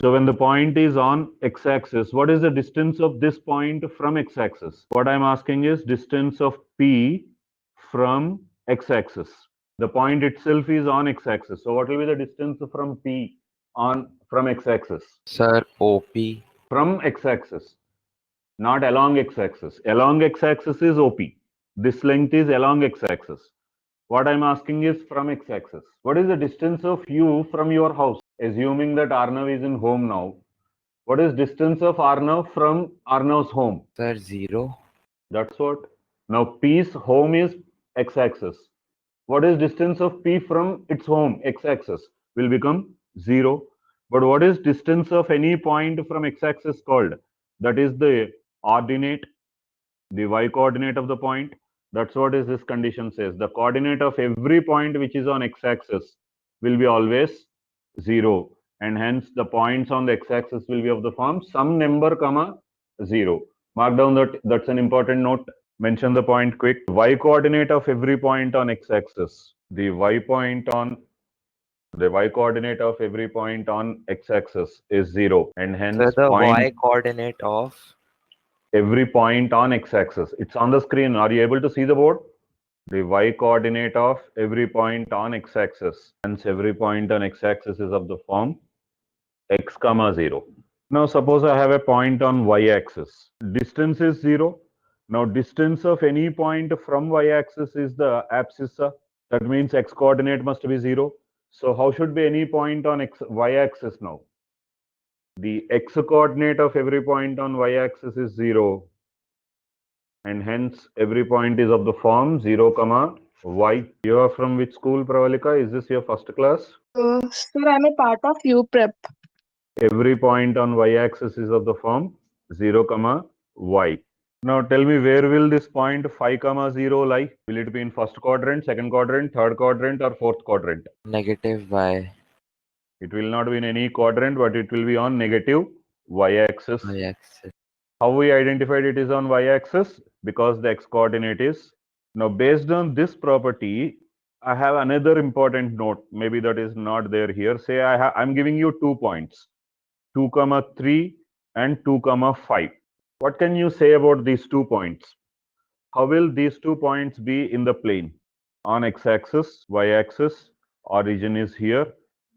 So when the point is on x-axis, what is the distance of this point from x-axis? What I'm asking is distance of P from x-axis. The point itself is on x-axis. So what will be the distance from P from x-axis? Sir, OP. From x-axis, not along x-axis. Along x-axis is OP. This length is along x-axis. What I'm asking is from x-axis. What is the distance of you from your house? Assuming that Arnav is in home now. What is distance of Arnav from Arnav's home? Sir, 0. That's what. Now P's home is x-axis. What is distance of P from its home, x-axis? Will become 0. But what is distance of any point from x-axis called? That is the ordinate, the y-coordinate of the point. That's what is this condition says. The coordinate of every point which is on x-axis will be always 0. And hence the points on the x-axis will be of the form some number comma 0. Mark down that. That's an important note. Mention the point quick. Y-coordinate of every point on x-axis. The y-coordinate of every point on x-axis is 0. And hence Sir, the point y-coordinate of every point on x-axis. It's on the screen. Are you able to see the board? The y-coordinate of every point on x-axis. Hence, every point on x-axis is of the form x comma 0. Now, suppose I have a point on y-axis. Distance is 0. Now, distance of any point from y-axis is the abscissa. That means x-coordinate must be 0. So, how should be any point on y-axis now? The x-coordinate of every point on y-axis is 0. And hence, every point is of the form 0 comma y. You are from which school, Pravalika? Is this your first class? Sir, I'm a part of UPrep. Every point on y-axis is of the form 0 comma y. Now tell me, where will this point 5 comma 0 lie? Will it be in first quadrant, second quadrant, third quadrant, or fourth quadrant? negative y. It will not be in any quadrant, but it will be on negative y-axis. Y-axis. How we identified it is on y-axis? Because the x-coordinate is. Now based on this property, I have another important note. Maybe that is not there here. Say I'm giving you 2 points, 2 comma 3 and 2 comma 5. What can you say about these 2 points? How will these 2 points be in the plane? On x-axis, y-axis, origin is here.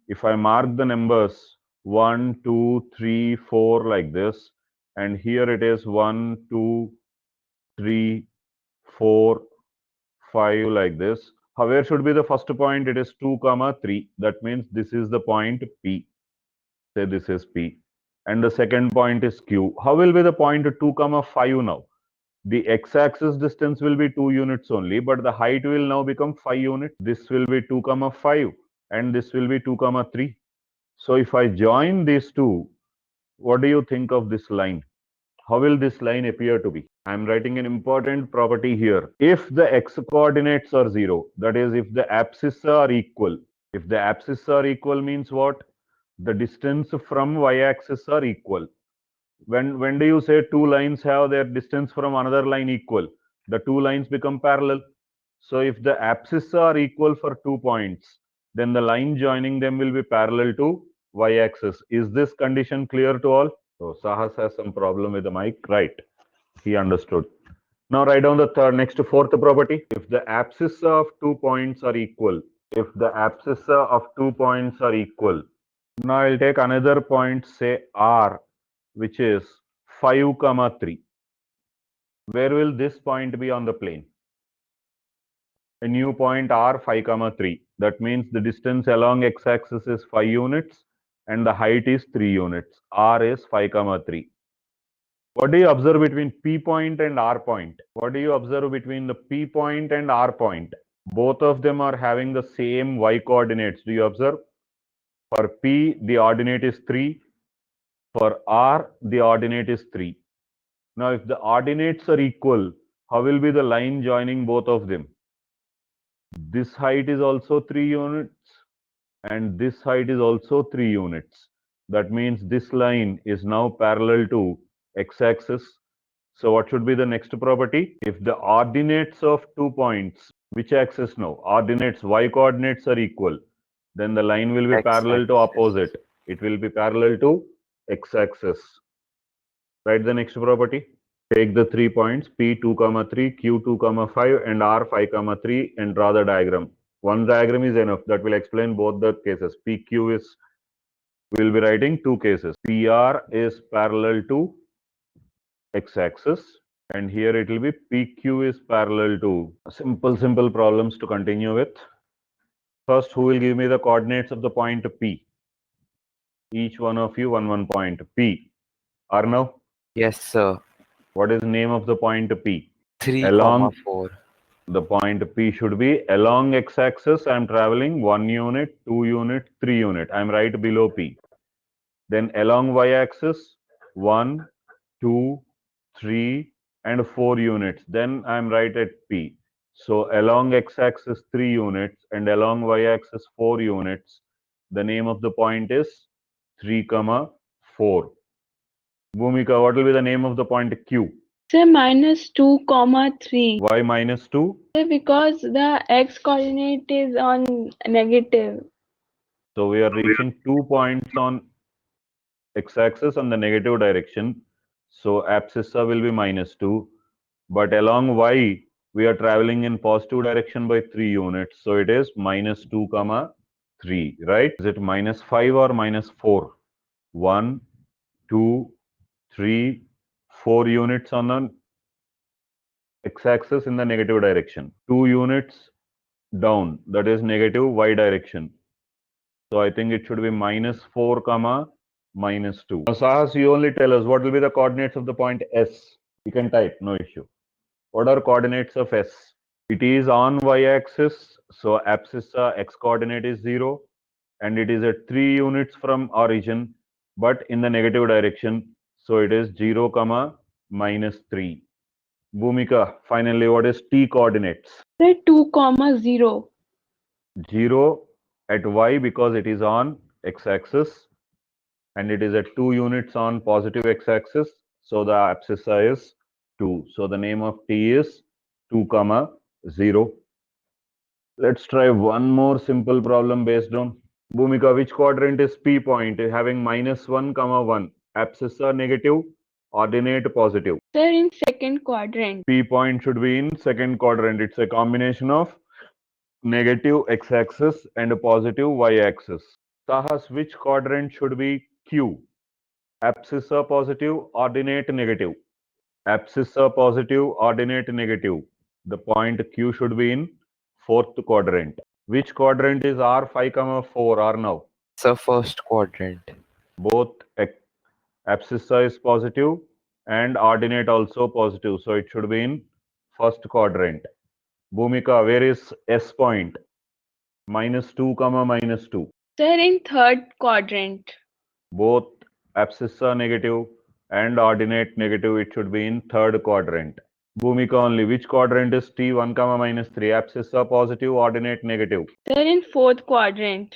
If I mark the numbers 1, 2, 3, 4 like this, and here it is 1, 2, 3, 4, 5 like this. Where should be the first point? It is 2 comma 3. That means this is the point P. Say this is P. And the second point is Q. How will be the point 2 comma 5 now? The x-axis distance will be 2 units only, but the height will now become 5 units. This will be 2 comma 5 and this will be 2 comma 3. So if I join these two, what do you think of this line? How will this line appear to be? I'm writing an important property here. If the x coordinates are 0, that is if the abscissa are equal. If the abscissa are equal means what? The distance from y-axis are equal. When do you say two lines have their distance from another line equal? The two lines become parallel. So if the abscissa are equal for 2 points, then the line joining them will be parallel to y-axis. Is this condition clear to all? So Sahas has some problem with the mic. Right. He understood. Now write down the fourth property. If the abscissa of 2 points are equal, if the abscissa of 2 points are equal, now I'll take another point, say R, which is 5 comma 3. Where will this point be on the plane? A new point R 5 comma 3. That means the distance along x-axis is 5 units and the height is 3 units. R is 5 comma 3. What do you observe between P point and R point? What do you observe between the P point and R point? Both of them are having the same y coordinates. Do you observe? For P, the ordinate is 3. For R, the ordinate is 3. Now, if the ordinates are equal, how will be the line joining both of them? This height is also 3 units and this height is also 3 units. That means this line is now parallel to x-axis. So what should be the next property? If the ordinates of 2 points, which axis now? Ordinates, y coordinates are equal, then the line will be parallel to opposite. It will be parallel to x-axis. Write the next property. Take the 3 points P2, 3, Q2, 5 and R5, 3 and draw the diagram. One diagram is enough. That will explain both the cases. PQ is, we will be writing two cases. PR is parallel to x-axis and here it will be PQ is parallel to. Simple problems to continue with. First, who will give me the coordinates of the point P? Each one of you, one point P. Arnav, Yes, sir. what is the name of the point P? 3, Along 4. the point P should be along x-axis. I am traveling 1 unit, 2 unit, 3 unit. I am right below P. Then along y-axis 1, 2, 3 and 4 units. Then I am right at P. So along x-axis 3 units and along y-axis 4 units. The name of the point is 3, 4. Bhumika, what will be the name of the point Q? Sir, -2, 3. Why -2? Sir, because the x coordinate is on negative. So we are reaching 2 points on x-axis on the negative direction. So abscissa will be -2. But along y, we are traveling in positive direction by 3 units. So it is -2, 3, right? Is it -5 or -4? 1, 2, 3, 4 units on the x-axis in the negative direction. 2 units down, that is negative y direction. So I think it should be -4, -2. Now, Sahas, you only tell us what will be the coordinates of the point S. You can type, no issue. What are coordinates of S? It is on y-axis, so abscissa x coordinate is 0, and it is at 3 units from origin, but in the negative direction, so it is 0, -3. Bhumika, finally, what is T coordinates? Sir, 2, 0. 0 at y because it is on x-axis, and it is at 2 units on positive x-axis, so the abscissa is 2. So the name of T is 2, 0. Let's try one more simple problem based on Bhumika. Which quadrant is P point having -1, 1? Abscissa negative, ordinate positive. Sir, in second quadrant. P point should be in second quadrant. It's a combination of negative x-axis and a positive y-axis. Sahas, which quadrant should be Q? Abscissa positive, ordinate negative. Abscissa positive, ordinate negative. The point Q should be in fourth quadrant. Which quadrant is R5, 4 or now? Sir, first quadrant. Both abscissa is positive and ordinate also positive. So it should be in first quadrant. Bhumika, where is S point? -2, -2. Sir, in third quadrant. Both abscissa negative and ordinate negative. It should be in third quadrant. Bhumika only. Which quadrant is T1, -3? Abscissa positive, ordinate negative. Sir, in fourth quadrant.